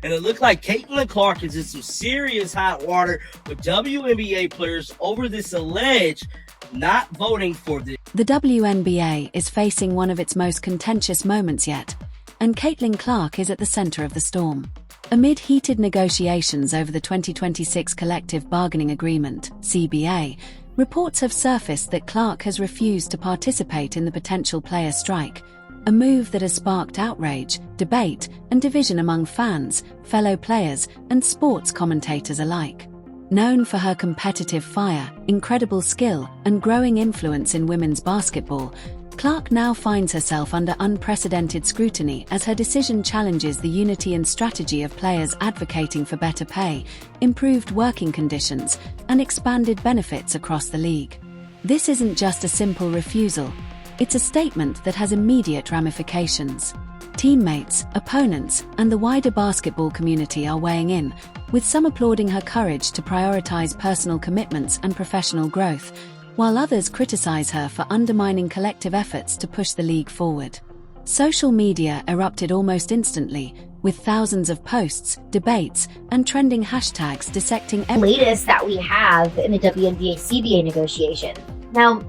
And it looked like Caitlin Clark is in some serious hot water with WNBA players over this alleged not voting for this. The WNBA is facing one of its most contentious moments yet, and Caitlin Clark is at the center of the storm. Amid heated negotiations over the 2026 Collective Bargaining Agreement, CBA, reports have surfaced that Clark has refused to participate in the potential player strike, a move that has sparked outrage, debate, and division among fans, fellow players, and sports commentators alike. Known for her competitive fire, incredible skill, and growing influence in women's basketball, Clark now finds herself under unprecedented scrutiny as her decision challenges the unity and strategy of players advocating for better pay, improved working conditions, and expanded benefits across the league. This isn't just a simple refusal, it's a statement that has immediate ramifications. Teammates, opponents, and the wider basketball community are weighing in, with some applauding her courage to prioritize personal commitments and professional growth, while others criticize her for undermining collective efforts to push the league forward. Social media erupted almost instantly, with thousands of posts, debates, and trending hashtags dissecting every latest that we have in the WNBA CBA negotiation. Now,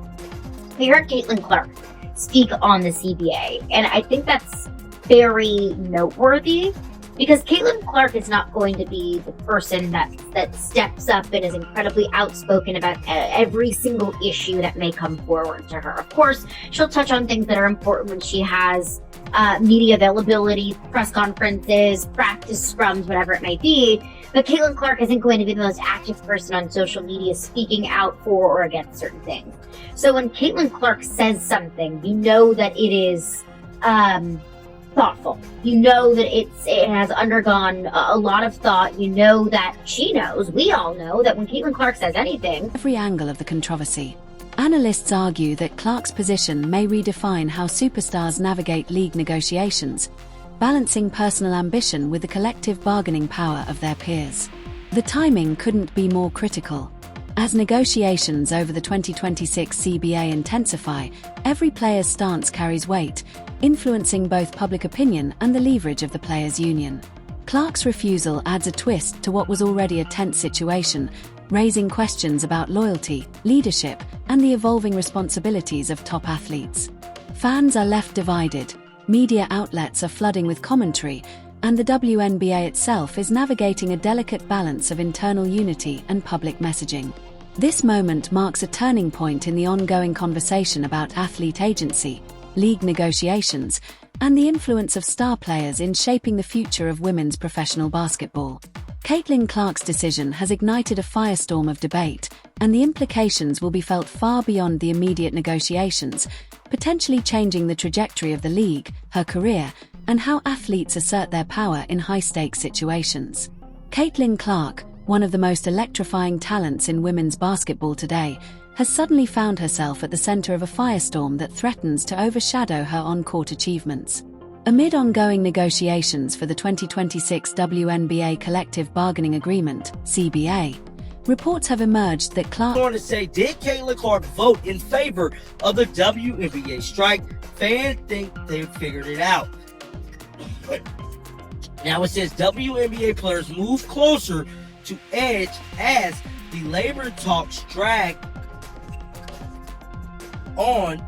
we heard Caitlin Clark speak on the CBA, and I think that's very noteworthy because Caitlin Clark is not going to be the person that steps up and is incredibly outspoken about every single issue that may come forward to her. Of course, she'll touch on things that are important when she has media availability, press conferences, practice scrums, whatever it may be. But Caitlin Clark isn't going to be the most active person on social media speaking out for or against certain things. So when Caitlin Clark says something, you know that it is thoughtful. You know that it has undergone a lot of thought. You know that she knows, we all know, that when Caitlin Clark says anything, every angle of the controversy. Analysts argue that Clark's position may redefine how superstars navigate league negotiations, balancing personal ambition with the collective bargaining power of their peers. The timing couldn't be more critical. As negotiations over the 2026 CBA intensify, every player's stance carries weight, influencing both public opinion and the leverage of the players' union. Clark's refusal adds a twist to what was already a tense situation, raising questions about loyalty, leadership, and the evolving responsibilities of top athletes. Fans are left divided, media outlets are flooding with commentary, and the WNBA itself is navigating a delicate balance of internal unity and public messaging. This moment marks a turning point in the ongoing conversation about athlete agency, league negotiations, and the influence of star players in shaping the future of women's professional basketball. Caitlin Clark's decision has ignited a firestorm of debate, and the implications will be felt far beyond the immediate negotiations, potentially changing the trajectory of the league, her career, and how athletes assert their power in high-stakes situations. Caitlin Clark, one of the most electrifying talents in women's basketball today, has suddenly found herself at the center of a firestorm that threatens to overshadow her on-court achievements. Amid ongoing negotiations for the 2026 WNBA Collective Bargaining Agreement, CBA, reports have emerged that Clark... I want to say, did Caitlin Clark vote in favor of the WNBA strike? Fans think they figured it out. Now it says WNBA players move closer to edge as the labor talks drag on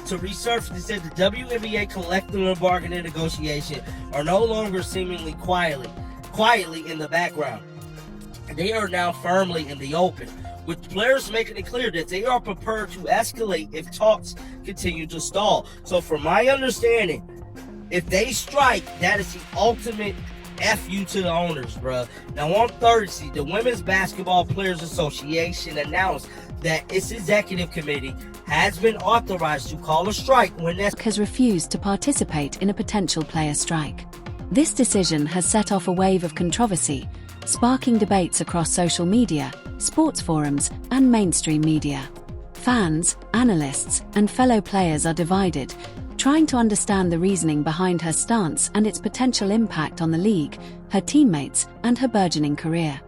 to resurface. It said the WNBA collective bargaining negotiation are no longer seemingly quietly in the background. They are now firmly in the open, with players making it clear that they are prepared to escalate if talks continue to stall. So from my understanding, if they strike, that is the ultimate F you to the owners, bruh. Now on Thursday, the Women's Basketball Players Association announced that its executive committee has been authorized to call a strike when has refused to participate in a potential player strike. This decision has set off a wave of controversy, sparking debates across social media, sports forums, and mainstream media. Fans, analysts, and fellow players are divided, trying to understand the reasoning behind her stance and its potential impact on the league, her teammates, and her burgeoning career.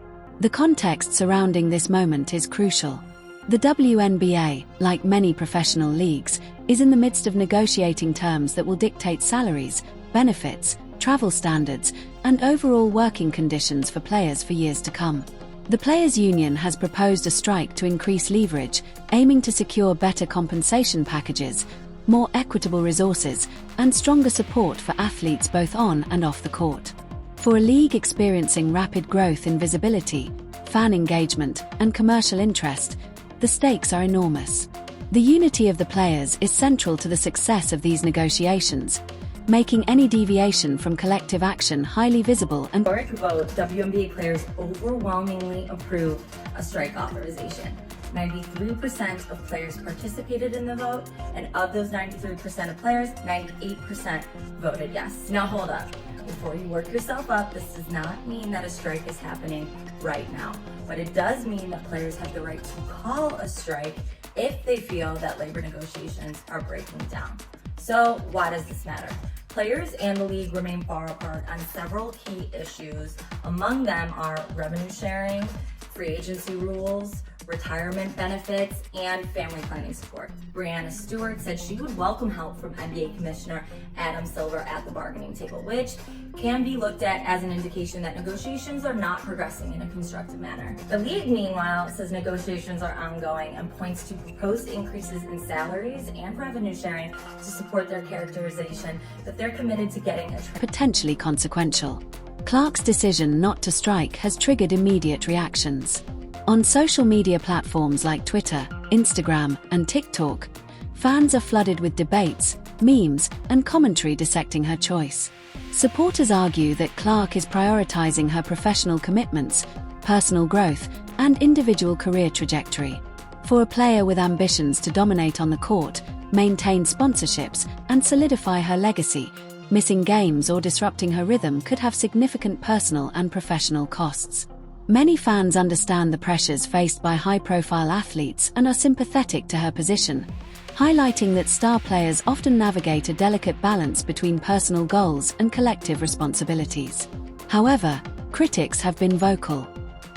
The context surrounding this moment is crucial. The WNBA, like many professional leagues, is in the midst of negotiating terms that will dictate salaries, benefits, travel standards, and overall working conditions for players for years to come. The Players' Union has proposed a strike to increase leverage, aiming to secure better compensation packages, more equitable resources, and stronger support for athletes both on and off the court. For a league experiencing rapid growth in visibility, fan engagement, and commercial interest, the stakes are enormous. The unity of the players is central to the success of these negotiations, making any deviation from collective action highly visible and Historic vote, WNBA players overwhelmingly approved a strike authorization. 93% of players participated in the vote, and of those 93% of players, 98% voted yes. Now hold up. Before you work yourself up, this does not mean that a strike is happening right now, but it does mean that players have the right to call a strike if they feel that labor negotiations are breaking down. So why does this matter? Players and the league remain far apart on several key issues. Among them are revenue sharing, free agency rules, retirement benefits, and family planning support. Brianna Stewart said she would welcome help from NBA Commissioner Adam Silver at the bargaining table, which can be looked at as an indication that negotiations are not progressing in a constructive manner. The league, meanwhile, says negotiations are ongoing and points to proposed increases in salaries and revenue sharing to support their characterization that they're committed to getting a potentially consequential. Clark's decision not to strike has triggered immediate reactions. On social media platforms like Twitter, Instagram, and TikTok, fans are flooded with debates, memes, and commentary dissecting her choice. Supporters argue that Clark is prioritizing her professional commitments, personal growth, and individual career trajectory. For a player with ambitions to dominate on the court, maintain sponsorships, and solidify her legacy, missing games or disrupting her rhythm could have significant personal and professional costs. Many fans understand the pressures faced by high-profile athletes and are sympathetic to her position, highlighting that star players often navigate a delicate balance between personal goals and collective responsibilities. However, critics have been vocal.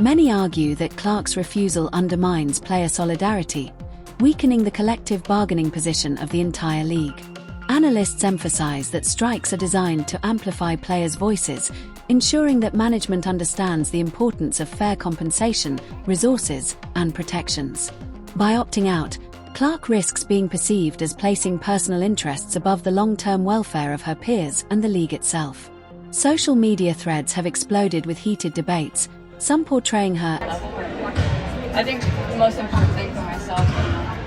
Many argue that Clark's refusal undermines player solidarity, weakening the collective bargaining position of the entire league. Analysts emphasize that strikes are designed to amplify players' voices, ensuring that management understands the importance of fair compensation, resources, and protections. By opting out, Clark risks being perceived as placing personal interests above the long-term welfare of her peers and the league itself. Social media threads have exploded with heated debates, some portraying her. I think the most important thing for myself,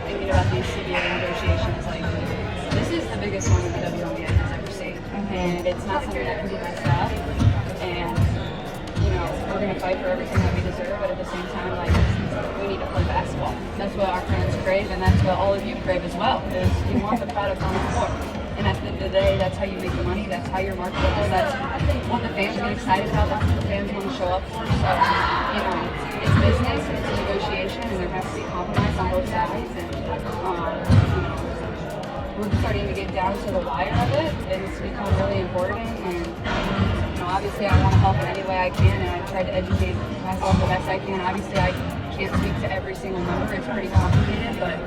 thinking about these CBA negotiations, this is the biggest one that the WNBA has ever seen, and it's not something that can be messed up. And we're gonna fight for everything that we deserve, but at the same time, we need to play basketball. That's what our fans crave, and that's what all of you crave as well. Is you want the product on the court. And at the end of the day, that's how you make the money. That's how you're marketable. That's what the fans get excited about. That's what the fans want to show up for. So, it's business, it's a negotiation, and there has to be compromise on both sides. And we're starting to get down to the wire of it, and it's become really important. And obviously, I want to help in any way I can, and I try to educate myself the best I can. Obviously, I can't speak to every single number. It's pretty complicated, but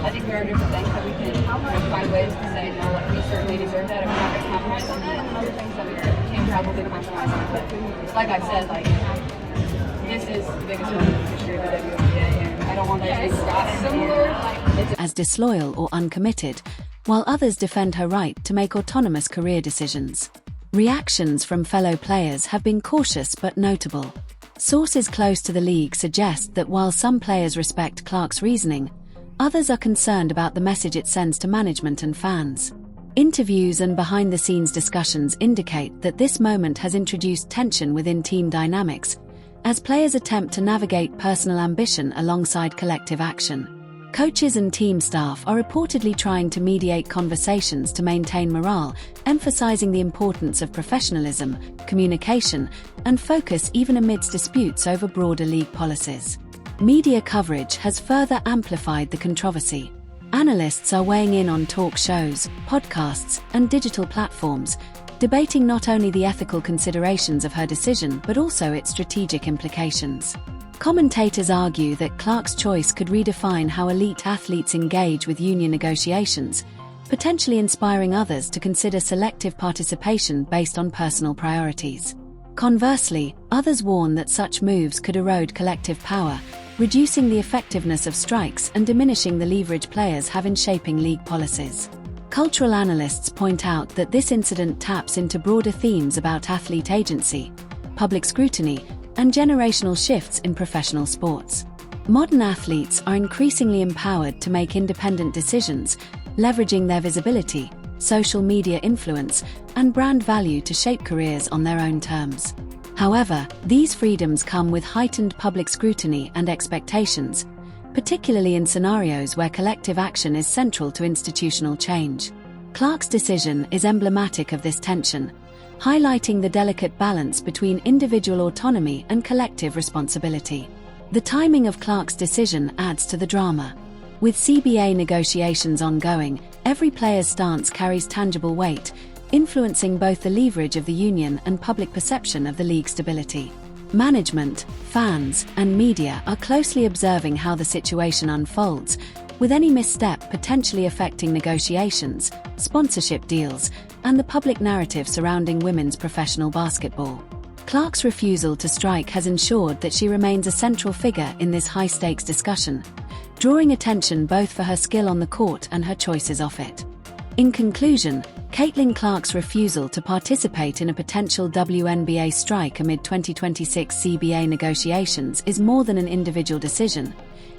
I think there are different things that we can find ways to say, we certainly deserve that, and we're not going to compromise on that, and other things that we can probably compromise on. But like I said, this is the biggest one in the history of the WNBA, and I don't want that to stop. As disloyal or uncommitted, while others defend her right to make autonomous career decisions. Reactions from fellow players have been cautious but notable. Sources close to the league suggest that while some players respect Clark's reasoning, others are concerned about the message it sends to management and fans. Interviews and behind-the-scenes discussions indicate that this moment has introduced tension within team dynamics, as players attempt to navigate personal ambition alongside collective action. Coaches and team staff are reportedly trying to mediate conversations to maintain morale, emphasizing the importance of professionalism, communication, and focus even amidst disputes over broader league policies. Media coverage has further amplified the controversy. Analysts are weighing in on talk shows, podcasts, and digital platforms, debating not only the ethical considerations of her decision but also its strategic implications. Commentators argue that Clark's choice could redefine how elite athletes engage with union negotiations, potentially inspiring others to consider selective participation based on personal priorities. Conversely, others warn that such moves could erode collective power, reducing the effectiveness of strikes and diminishing the leverage players have in shaping league policies. Cultural analysts point out that this incident taps into broader themes about athlete agency, public scrutiny, and generational shifts in professional sports. Modern athletes are increasingly empowered to make independent decisions, leveraging their visibility, social media influence, and brand value to shape careers on their own terms. However, these freedoms come with heightened public scrutiny and expectations, particularly in scenarios where collective action is central to institutional change. Clark's decision is emblematic of this tension, highlighting the delicate balance between individual autonomy and collective responsibility. The timing of Clark's decision adds to the drama. With CBA negotiations ongoing, every player's stance carries tangible weight, influencing both the leverage of the union and public perception of the league's stability. Management, fans, and media are closely observing how the situation unfolds, with any misstep potentially affecting negotiations, sponsorship deals, and the public narrative surrounding women's professional basketball. Clark's refusal to strike has ensured that she remains a central figure in this high-stakes discussion, drawing attention both for her skill on the court and her choices off it. In conclusion, Caitlin Clark's refusal to participate in a potential WNBA strike amid 2026 CBA negotiations is more than an individual decision.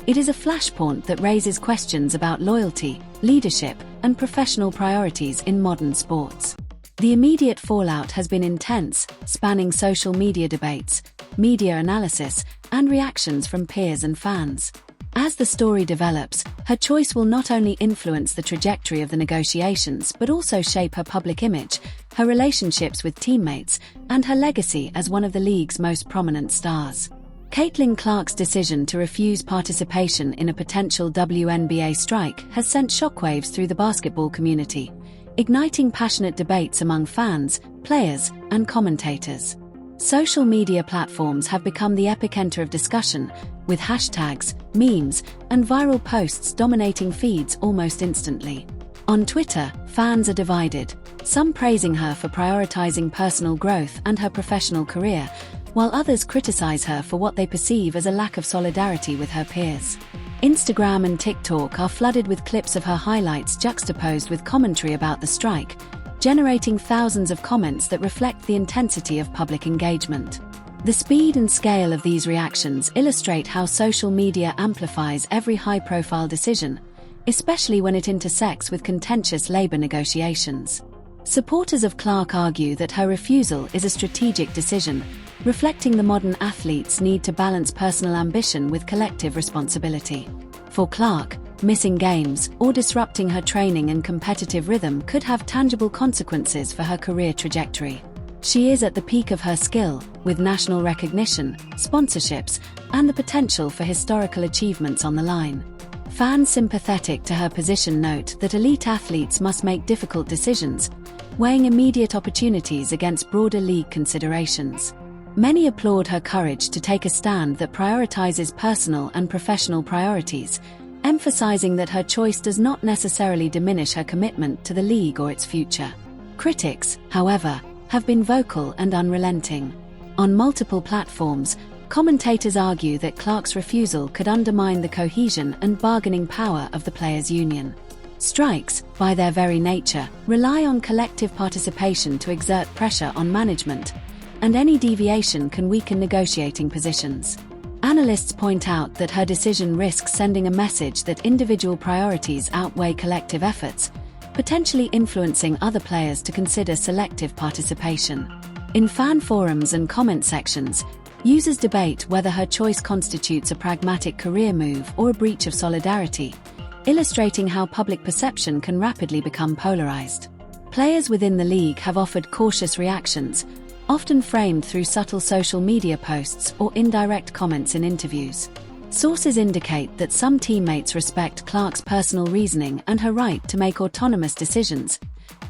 It is a flashpoint that raises questions about loyalty, leadership, and professional priorities in modern sports. The immediate fallout has been intense, spanning social media debates, media analysis, and reactions from peers and fans. As the story develops, her choice will not only influence the trajectory of the negotiations but also shape her public image, her relationships with teammates, and her legacy as one of the league's most prominent stars. Caitlin Clark's decision to refuse participation in a potential WNBA strike has sent shockwaves through the basketball community, igniting passionate debates among fans, players, and commentators. Social media platforms have become the epicenter of discussion, with hashtags, memes, and viral posts dominating feeds almost instantly. On Twitter, fans are divided, some praising her for prioritizing personal growth and her professional career, while others criticize her for what they perceive as a lack of solidarity with her peers. Instagram and TikTok are flooded with clips of her highlights juxtaposed with commentary about the strike, generating thousands of comments that reflect the intensity of public engagement. The speed and scale of these reactions illustrate how social media amplifies every high-profile decision, especially when it intersects with contentious labor negotiations. Supporters of Clark argue that her refusal is a strategic decision, reflecting the modern athlete's need to balance personal ambition with collective responsibility. For Clark, missing games or disrupting her training and competitive rhythm could have tangible consequences for her career trajectory. She is at the peak of her skill, with national recognition, sponsorships, and the potential for historical achievements on the line. Fans sympathetic to her position note that elite athletes must make difficult decisions, weighing immediate opportunities against broader league considerations. Many applaud her courage to take a stand that prioritizes personal and professional priorities, emphasizing that her choice does not necessarily diminish her commitment to the league or its future. Critics, however, have been vocal and unrelenting. On multiple platforms, commentators argue that Clark's refusal could undermine the cohesion and bargaining power of the players' union. Strikes, by their very nature, rely on collective participation to exert pressure on management, and any deviation can weaken negotiating positions. Analysts point out that her decision risks sending a message that individual priorities outweigh collective efforts, potentially influencing other players to consider selective participation. In fan forums and comment sections, users debate whether her choice constitutes a pragmatic career move or a breach of solidarity, illustrating how public perception can rapidly become polarized. Players within the league have offered cautious reactions, often framed through subtle social media posts or indirect comments in interviews. Sources indicate that some teammates respect Clark's personal reasoning and her right to make autonomous decisions,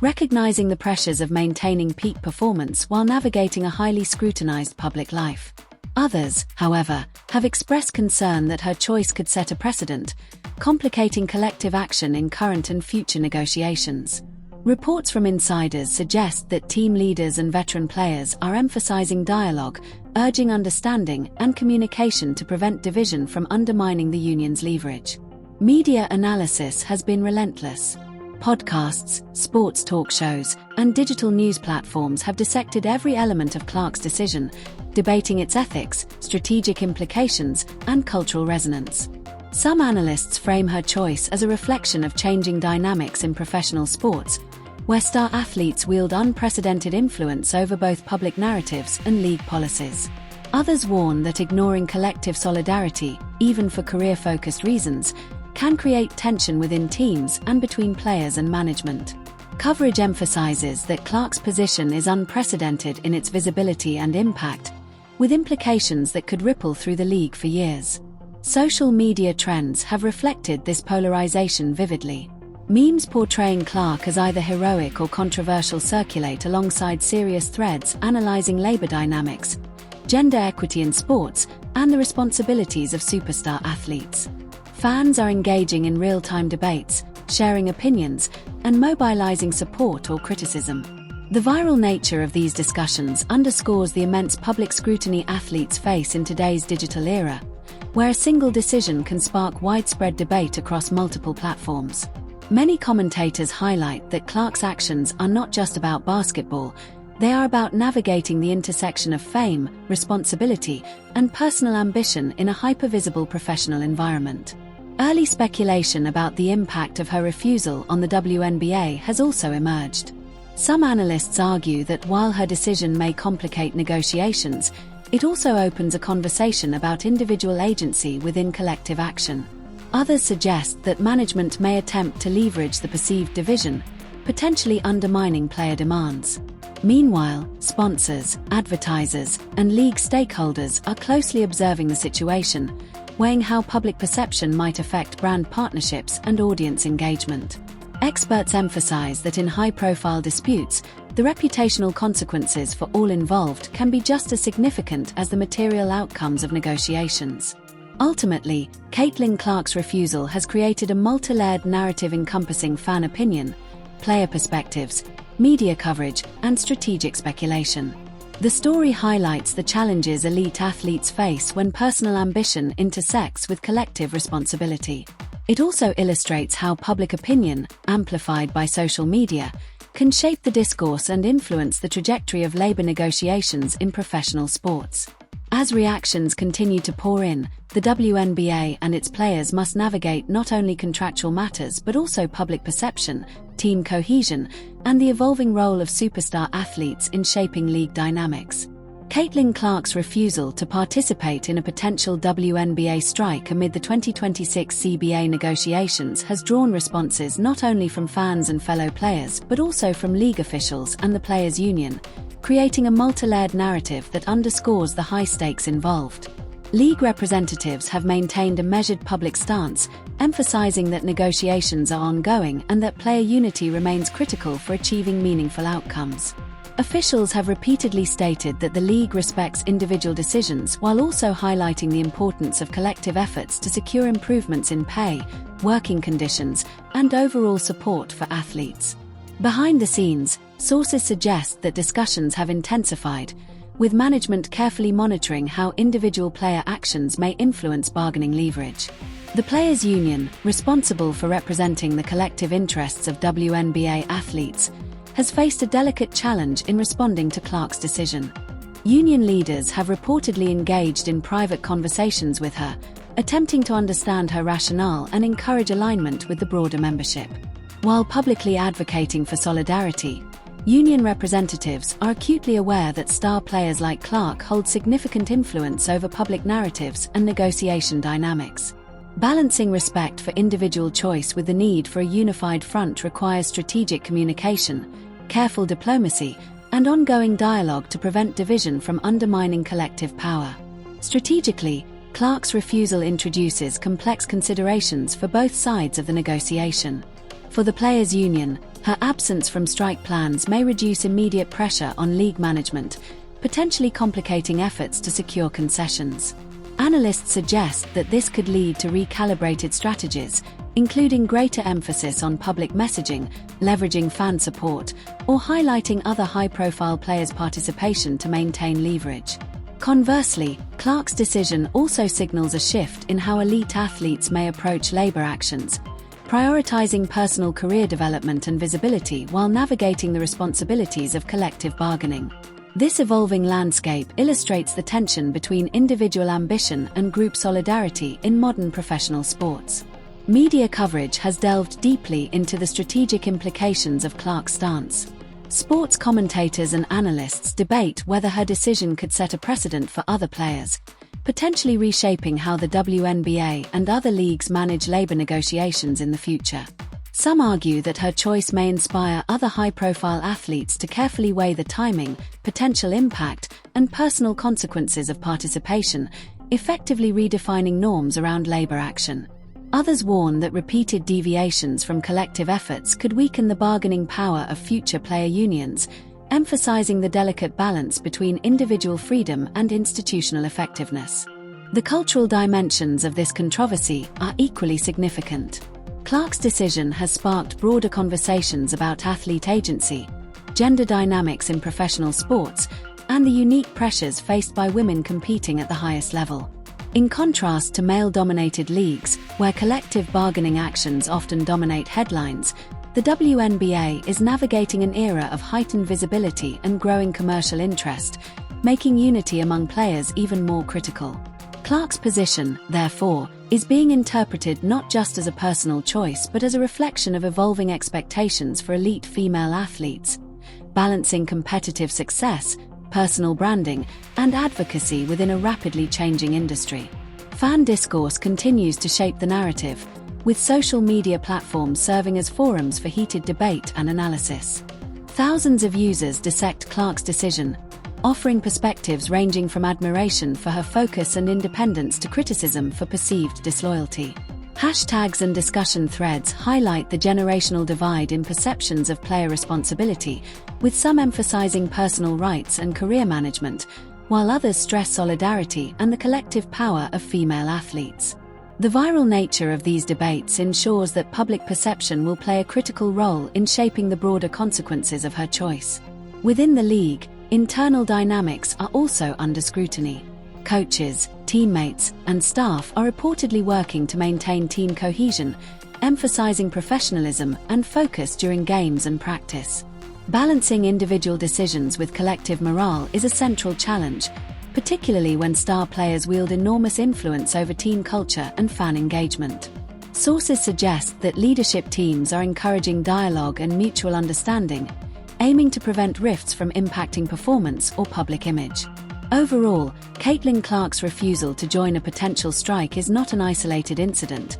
recognizing the pressures of maintaining peak performance while navigating a highly scrutinized public life. Others, however, have expressed concern that her choice could set a precedent, complicating collective action in current and future negotiations. Reports from insiders suggest that team leaders and veteran players are emphasizing dialogue, urging understanding and communication to prevent division from undermining the union's leverage. Media analysis has been relentless. Podcasts, sports talk shows, and digital news platforms have dissected every element of Clark's decision, debating its ethics, strategic implications, and cultural resonance. Some analysts frame her choice as a reflection of changing dynamics in professional sports, where star athletes wield unprecedented influence over both public narratives and league policies. Others warn that ignoring collective solidarity, even for career-focused reasons, can create tension within teams and between players and management. Coverage emphasizes that Clark's position is unprecedented in its visibility and impact, with implications that could ripple through the league for years. Social media trends have reflected this polarization vividly. Memes portraying Clark as either heroic or controversial circulate alongside serious threads analyzing labor dynamics, gender equity in sports, and the responsibilities of superstar athletes. Fans are engaging in real-time debates, sharing opinions, and mobilizing support or criticism. The viral nature of these discussions underscores the immense public scrutiny athletes face in today's digital era, where a single decision can spark widespread debate across multiple platforms. Many commentators highlight that Clark's actions are not just about basketball, they are about navigating the intersection of fame, responsibility, and personal ambition in a hyper-visible professional environment. Early speculation about the impact of her refusal on the WNBA has also emerged. Some analysts argue that while her decision may complicate negotiations, it also opens a conversation about individual agency within collective action. Others suggest that management may attempt to leverage the perceived division, potentially undermining player demands. Meanwhile, sponsors, advertisers, and league stakeholders are closely observing the situation, weighing how public perception might affect brand partnerships and audience engagement. Experts emphasize that in high-profile disputes, the reputational consequences for all involved can be just as significant as the material outcomes of negotiations. Ultimately, Caitlin Clark's refusal has created a multi-layered narrative encompassing fan opinion, player perspectives, media coverage, and strategic speculation. The story highlights the challenges elite athletes face when personal ambition intersects with collective responsibility. It also illustrates how public opinion, amplified by social media, can shape the discourse and influence the trajectory of labor negotiations in professional sports. As reactions continue to pour in, the WNBA and its players must navigate not only contractual matters but also public perception, team cohesion, and the evolving role of superstar athletes in shaping league dynamics. Caitlin Clark's refusal to participate in a potential WNBA strike amid the 2026 CBA negotiations has drawn responses not only from fans and fellow players but also from league officials and the players' union, creating a multi-layered narrative that underscores the high stakes involved. League representatives have maintained a measured public stance, emphasizing that negotiations are ongoing and that player unity remains critical for achieving meaningful outcomes. Officials have repeatedly stated that the league respects individual decisions while also highlighting the importance of collective efforts to secure improvements in pay, working conditions, and overall support for athletes. Behind the scenes, sources suggest that discussions have intensified, with management carefully monitoring how individual player actions may influence bargaining leverage. The Players' Union, responsible for representing the collective interests of WNBA athletes, has faced a delicate challenge in responding to Clark's decision. Union leaders have reportedly engaged in private conversations with her, attempting to understand her rationale and encourage alignment with the broader membership. While publicly advocating for solidarity, union representatives are acutely aware that star players like Clark hold significant influence over public narratives and negotiation dynamics. Balancing respect for individual choice with the need for a unified front requires strategic communication, careful diplomacy, and ongoing dialogue to prevent division from undermining collective power. Strategically, Clark's refusal introduces complex considerations for both sides of the negotiation. For the Players' Union, her absence from strike plans may reduce immediate pressure on league management, potentially complicating efforts to secure concessions. Analysts suggest that this could lead to recalibrated strategies, including greater emphasis on public messaging, leveraging fan support, or highlighting other high-profile players' participation to maintain leverage. Conversely, Clark's decision also signals a shift in how elite athletes may approach labor actions, prioritizing personal career development and visibility while navigating the responsibilities of collective bargaining. This evolving landscape illustrates the tension between individual ambition and group solidarity in modern professional sports. Media coverage has delved deeply into the strategic implications of Clark's stance. Sports commentators and analysts debate whether her decision could set a precedent for other players, potentially reshaping how the WNBA and other leagues manage labor negotiations in the future. Some argue that her choice may inspire other high-profile athletes to carefully weigh the timing, potential impact, and personal consequences of participation, effectively redefining norms around labor action. Others warn that repeated deviations from collective efforts could weaken the bargaining power of future player unions, emphasizing the delicate balance between individual freedom and institutional effectiveness. The cultural dimensions of this controversy are equally significant. Clark's decision has sparked broader conversations about athlete agency, gender dynamics in professional sports, and the unique pressures faced by women competing at the highest level. In contrast to male-dominated leagues, where collective bargaining actions often dominate headlines, the WNBA is navigating an era of heightened visibility and growing commercial interest, making unity among players even more critical. Clark's position, therefore, is being interpreted not just as a personal choice but as a reflection of evolving expectations for elite female athletes, balancing competitive success, personal branding, and advocacy within a rapidly changing industry. Fan discourse continues to shape the narrative, with social media platforms serving as forums for heated debate and analysis. Thousands of users dissect Clark's decision, offering perspectives ranging from admiration for her focus and independence to criticism for perceived disloyalty. Hashtags and discussion threads highlight the generational divide in perceptions of player responsibility, with some emphasizing personal rights and career management, while others stress solidarity and the collective power of female athletes. The viral nature of these debates ensures that public perception will play a critical role in shaping the broader consequences of her choice. Within the league, internal dynamics are also under scrutiny. Coaches, teammates, and staff are reportedly working to maintain team cohesion, emphasizing professionalism and focus during games and practice. Balancing individual decisions with collective morale is a central challenge, particularly when star players wield enormous influence over team culture and fan engagement. Sources suggest that leadership teams are encouraging dialogue and mutual understanding, aiming to prevent rifts from impacting performance or public image. Overall, Caitlin Clark's refusal to join a potential strike is not an isolated incident.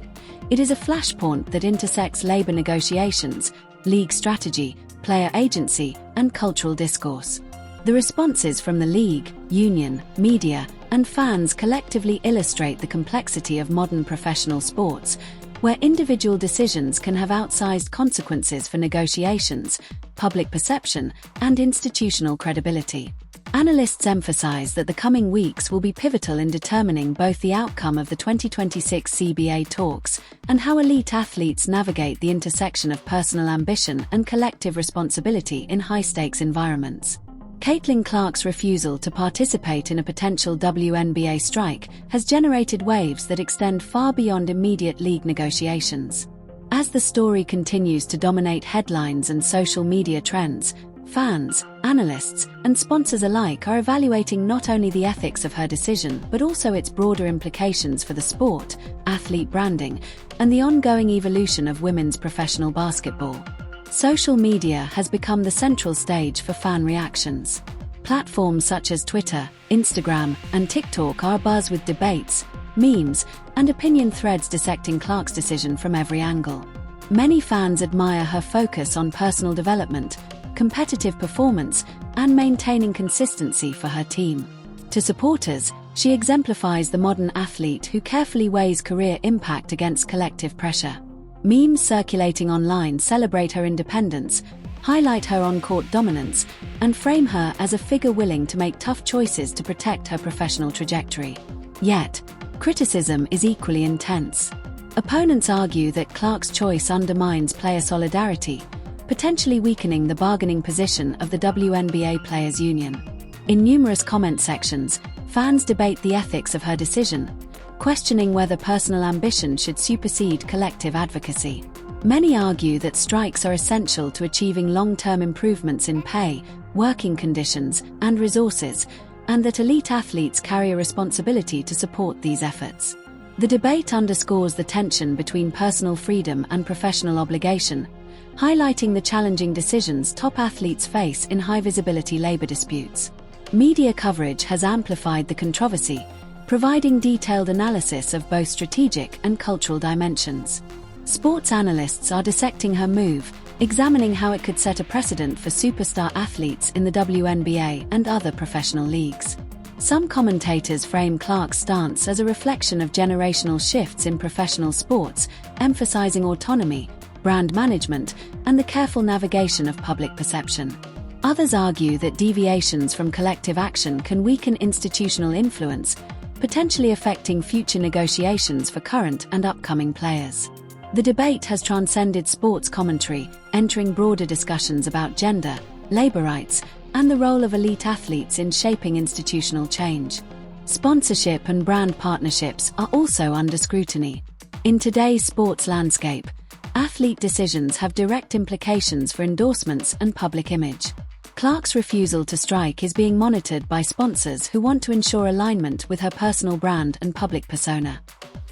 It is a flashpoint that intersects labor negotiations, league strategy, player agency, and cultural discourse. The responses from the league, union, media, and fans collectively illustrate the complexity of modern professional sports, where individual decisions can have outsized consequences for negotiations, public perception, and institutional credibility. Analysts emphasize that the coming weeks will be pivotal in determining both the outcome of the 2026 CBA talks and how elite athletes navigate the intersection of personal ambition and collective responsibility in high-stakes environments. Caitlin Clark's refusal to participate in a potential WNBA strike has generated waves that extend far beyond immediate league negotiations. As the story continues to dominate headlines and social media trends, fans, analysts, and sponsors alike are evaluating not only the ethics of her decision but also its broader implications for the sport, athlete branding, and the ongoing evolution of women's professional basketball. Social media has become the central stage for fan reactions. Platforms such as Twitter, Instagram, and TikTok are abuzz with debates, memes, and opinion threads dissecting Clark's decision from every angle. Many fans admire her focus on personal development, competitive performance, and maintaining consistency for her team. To supporters, she exemplifies the modern athlete who carefully weighs career impact against collective pressure. Memes circulating online celebrate her independence, highlight her on-court dominance, and frame her as a figure willing to make tough choices to protect her professional trajectory. Yet, criticism is equally intense. Opponents argue that Clark's choice undermines player solidarity, potentially weakening the bargaining position of the WNBA Players Union. In numerous comment sections, fans debate the ethics of her decision, questioning whether personal ambition should supersede collective advocacy. Many argue that strikes are essential to achieving long-term improvements in pay, working conditions, and resources, and that elite athletes carry a responsibility to support these efforts. The debate underscores the tension between personal freedom and professional obligation, highlighting the challenging decisions top athletes face in high-visibility labor disputes. Media coverage has amplified the controversy, providing detailed analysis of both strategic and cultural dimensions. Sports analysts are dissecting her move, examining how it could set a precedent for superstar athletes in the WNBA and other professional leagues. Some commentators frame Clark's stance as a reflection of generational shifts in professional sports, emphasizing autonomy, brand management, and the careful navigation of public perception. Others argue that deviations from collective action can weaken institutional influence, potentially affecting future negotiations for current and upcoming players. The debate has transcended sports commentary, entering broader discussions about gender, labor rights, and the role of elite athletes in shaping institutional change. Sponsorship and brand partnerships are also under scrutiny. In today's sports landscape, athlete decisions have direct implications for endorsements and public image. Clark's refusal to strike is being monitored by sponsors who want to ensure alignment with her personal brand and public persona.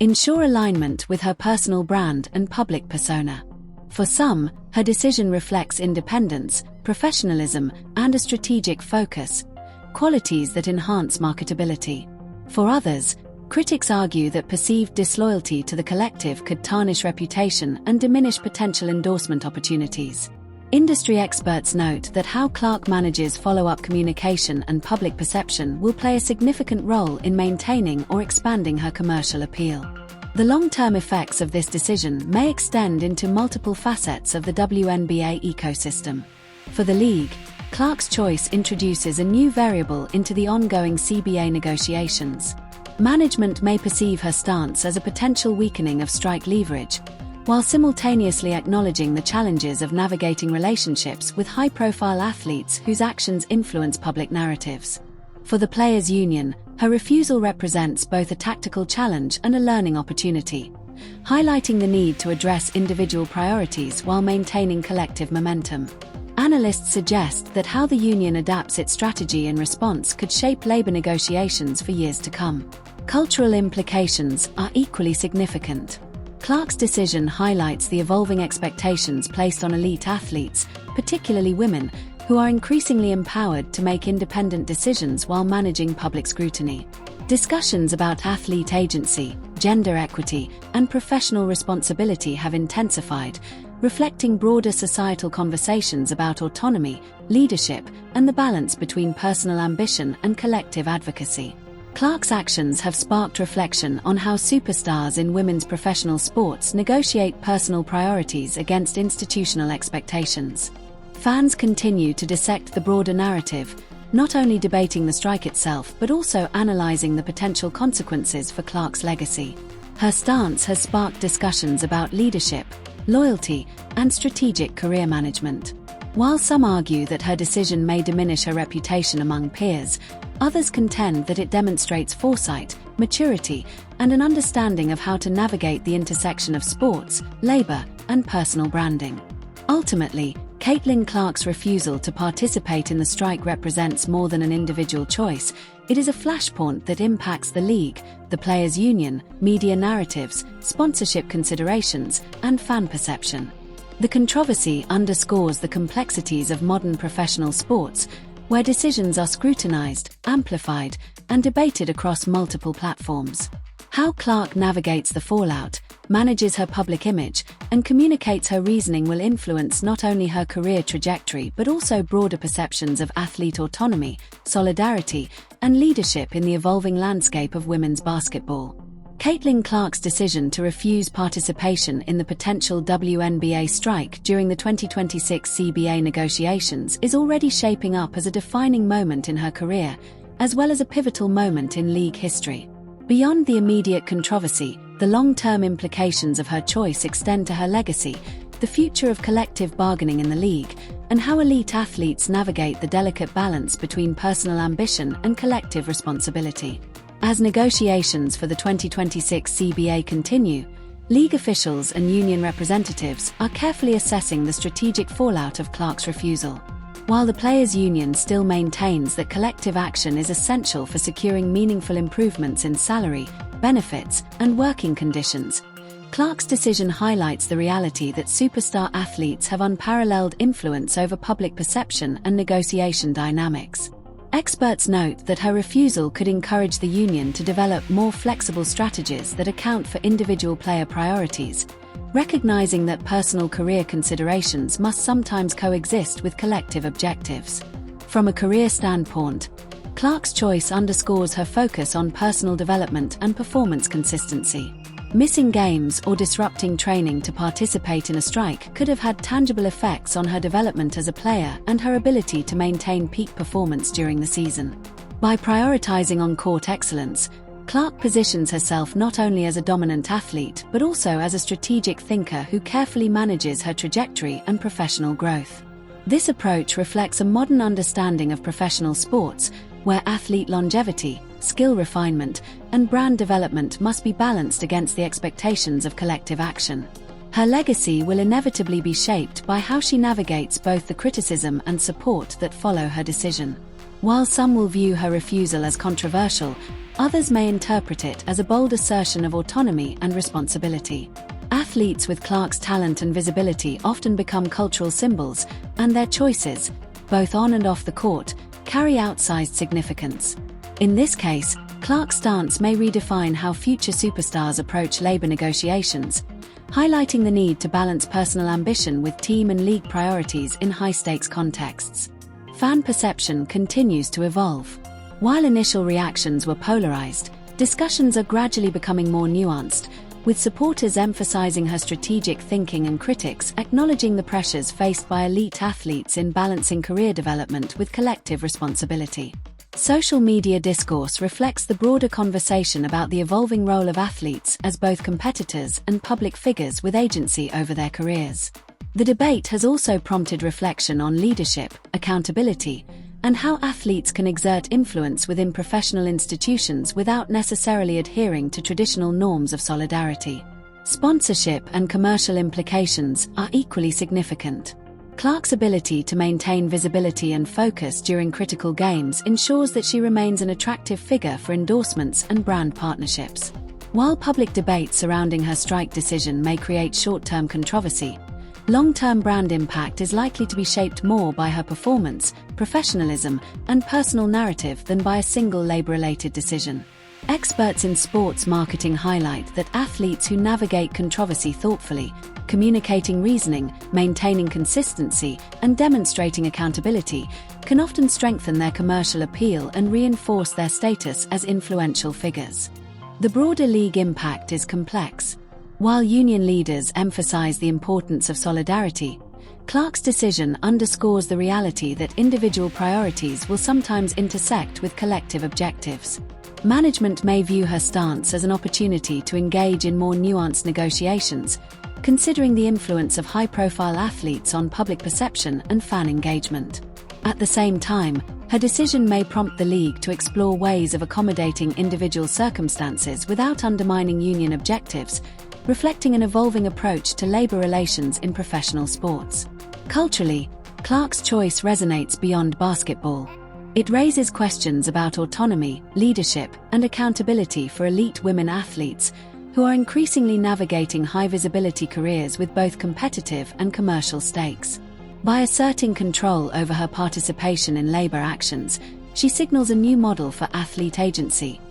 Ensure alignment with her personal brand and public persona. For some, her decision reflects independence, professionalism, and a strategic focus, qualities that enhance marketability. For others, critics argue that perceived disloyalty to the collective could tarnish reputation and diminish potential endorsement opportunities. Industry experts note that how Clark manages follow-up communication and public perception will play a significant role in maintaining or expanding her commercial appeal. The long-term effects of this decision may extend into multiple facets of the WNBA ecosystem. For the league, Clark's choice introduces a new variable into the ongoing CBA negotiations. Management may perceive her stance as a potential weakening of strike leverage, while simultaneously acknowledging the challenges of navigating relationships with high-profile athletes whose actions influence public narratives. For the Players' Union, her refusal represents both a tactical challenge and a learning opportunity, highlighting the need to address individual priorities while maintaining collective momentum. Analysts suggest that how the union adapts its strategy in response could shape labor negotiations for years to come. Cultural implications are equally significant. Clark's decision highlights the evolving expectations placed on elite athletes, particularly women, who are increasingly empowered to make independent decisions while managing public scrutiny. Discussions about athlete agency, gender equity, and professional responsibility have intensified, reflecting broader societal conversations about autonomy, leadership, and the balance between personal ambition and collective advocacy. Clark's actions have sparked reflection on how superstars in women's professional sports negotiate personal priorities against institutional expectations. Fans continue to dissect the broader narrative, not only debating the strike itself but also analyzing the potential consequences for Clark's legacy. Her stance has sparked discussions about leadership, loyalty, and strategic career management. While some argue that her decision may diminish her reputation among peers, others contend that it demonstrates foresight, maturity, and an understanding of how to navigate the intersection of sports, labor, and personal branding. Ultimately, Caitlin Clark's refusal to participate in the strike represents more than an individual choice. It is a flashpoint that impacts the league, the Players' Union, media narratives, sponsorship considerations, and fan perception. The controversy underscores the complexities of modern professional sports, where decisions are scrutinized, amplified, and debated across multiple platforms. How Clark navigates the fallout, manages her public image, and communicates her reasoning will influence not only her career trajectory but also broader perceptions of athlete autonomy, solidarity, and leadership in the evolving landscape of women's basketball. Caitlin Clark's decision to refuse participation in the potential WNBA strike during the 2026 CBA negotiations is already shaping up as a defining moment in her career, as well as a pivotal moment in league history. Beyond the immediate controversy, the long-term implications of her choice extend to her legacy, the future of collective bargaining in the league, and how elite athletes navigate the delicate balance between personal ambition and collective responsibility. As negotiations for the 2026 CBA continue, league officials and union representatives are carefully assessing the strategic fallout of Clark's refusal. While the players' union still maintains that collective action is essential for securing meaningful improvements in salary, benefits, and working conditions, Clark's decision highlights the reality that superstar athletes have unparalleled influence over public perception and negotiation dynamics. Experts note that her refusal could encourage the union to develop more flexible strategies that account for individual player priorities, recognizing that personal career considerations must sometimes coexist with collective objectives. From a career standpoint, Clark's choice underscores her focus on personal development and performance consistency. Missing games or disrupting training to participate in a strike could have had tangible effects on her development as a player and her ability to maintain peak performance during the season. By prioritizing on-court excellence, Clark positions herself not only as a dominant athlete but also as a strategic thinker who carefully manages her trajectory and professional growth. This approach reflects a modern understanding of professional sports, where athlete longevity, skill refinement, and brand development must be balanced against the expectations of collective action. Her legacy will inevitably be shaped by how she navigates both the criticism and support that follow her decision. While some will view her refusal as controversial, others may interpret it as a bold assertion of autonomy and responsibility. Athletes with Clark's talent and visibility often become cultural symbols, and their choices, both on and off the court, carry outsized significance. In this case, Clark's stance may redefine how future superstars approach labor negotiations, highlighting the need to balance personal ambition with team and league priorities in high-stakes contexts. Fan perception continues to evolve. While initial reactions were polarized, discussions are gradually becoming more nuanced, with supporters emphasizing her strategic thinking and critics acknowledging the pressures faced by elite athletes in balancing career development with collective responsibility. Social media discourse reflects the broader conversation about the evolving role of athletes as both competitors and public figures with agency over their careers. The debate has also prompted reflection on leadership, accountability, and how athletes can exert influence within professional institutions without necessarily adhering to traditional norms of solidarity. Sponsorship and commercial implications are equally significant. Clark's ability to maintain visibility and focus during critical games ensures that she remains an attractive figure for endorsements and brand partnerships. While public debate surrounding her strike decision may create short-term controversy, long-term brand impact is likely to be shaped more by her performance, professionalism, and personal narrative than by a single labor-related decision. Experts in sports marketing highlight that athletes who navigate controversy thoughtfully, communicating reasoning, maintaining consistency, and demonstrating accountability, can often strengthen their commercial appeal and reinforce their status as influential figures. The broader league impact is complex. While union leaders emphasize the importance of solidarity, Clark's decision underscores the reality that individual priorities will sometimes intersect with collective objectives. Management may view her stance as an opportunity to engage in more nuanced negotiations, considering the influence of high-profile athletes on public perception and fan engagement. At the same time, her decision may prompt the league to explore ways of accommodating individual circumstances without undermining union objectives, reflecting an evolving approach to labor relations in professional sports. Culturally, Clark's choice resonates beyond basketball. It raises questions about autonomy, leadership, and accountability for elite women athletes who are increasingly navigating high-visibility careers with both competitive and commercial stakes. By asserting control over her participation in labor actions, she signals a new model for athlete agency,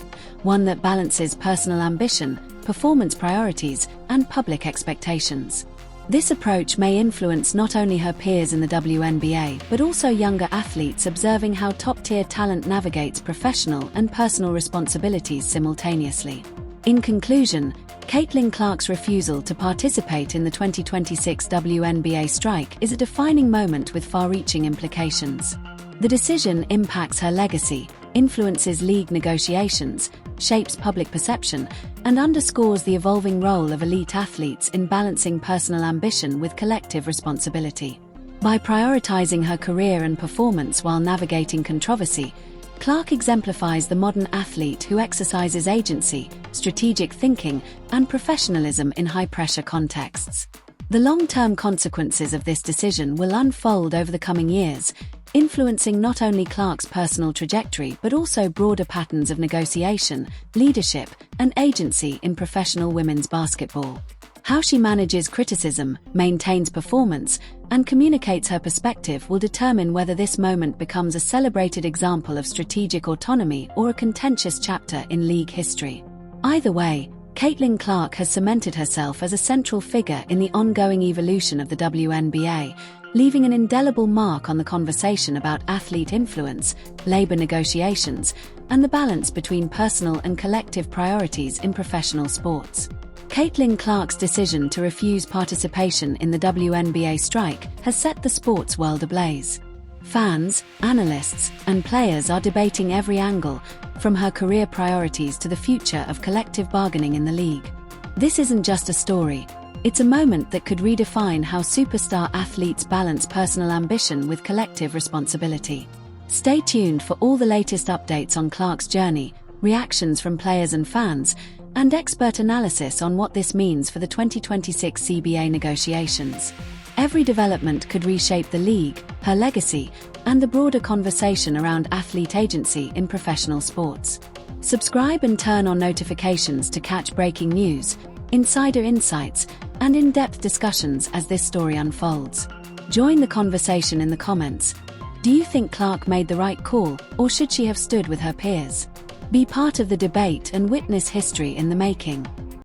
one that balances personal ambition, performance priorities, and public expectations. This approach may influence not only her peers in the WNBA but also younger athletes observing how top-tier talent navigates professional and personal responsibilities simultaneously. In conclusion, Caitlin Clark's refusal to participate in the 2026 WNBA strike is a defining moment with far-reaching implications. The decision impacts her legacy, influences league negotiations, shapes public perception, and underscores the evolving role of elite athletes in balancing personal ambition with collective responsibility. By prioritizing her career and performance while navigating controversy, Clark exemplifies the modern athlete who exercises agency, strategic thinking, and professionalism in high-pressure contexts. The long-term consequences of this decision will unfold over the coming years, influencing not only Clark's personal trajectory but also broader patterns of negotiation, leadership, and agency in professional women's basketball. How she manages criticism, maintains performance, and communicates her perspective will determine whether this moment becomes a celebrated example of strategic autonomy or a contentious chapter in league history. Either way, Caitlin Clark has cemented herself as a central figure in the ongoing evolution of the WNBA, leaving an indelible mark on the conversation about athlete influence, labor negotiations, and the balance between personal and collective priorities in professional sports. Caitlin Clark's decision to refuse participation in the WNBA strike has set the sports world ablaze. Fans, analysts, and players are debating every angle, from her career priorities to the future of collective bargaining in the league. This isn't just a story, it's a moment that could redefine how superstar athletes balance personal ambition with collective responsibility. Stay tuned for all the latest updates on Clark's journey, reactions from players and fans, and expert analysis on what this means for the 2026 CBA negotiations. Every development could reshape the league, her legacy, and the broader conversation around athlete agency in professional sports. Subscribe and turn on notifications to catch breaking news, insider insights, and in-depth discussions as this story unfolds. Join the conversation in the comments. Do you think Clark made the right call, or should she have stood with her peers? Be part of the debate and witness history in the making.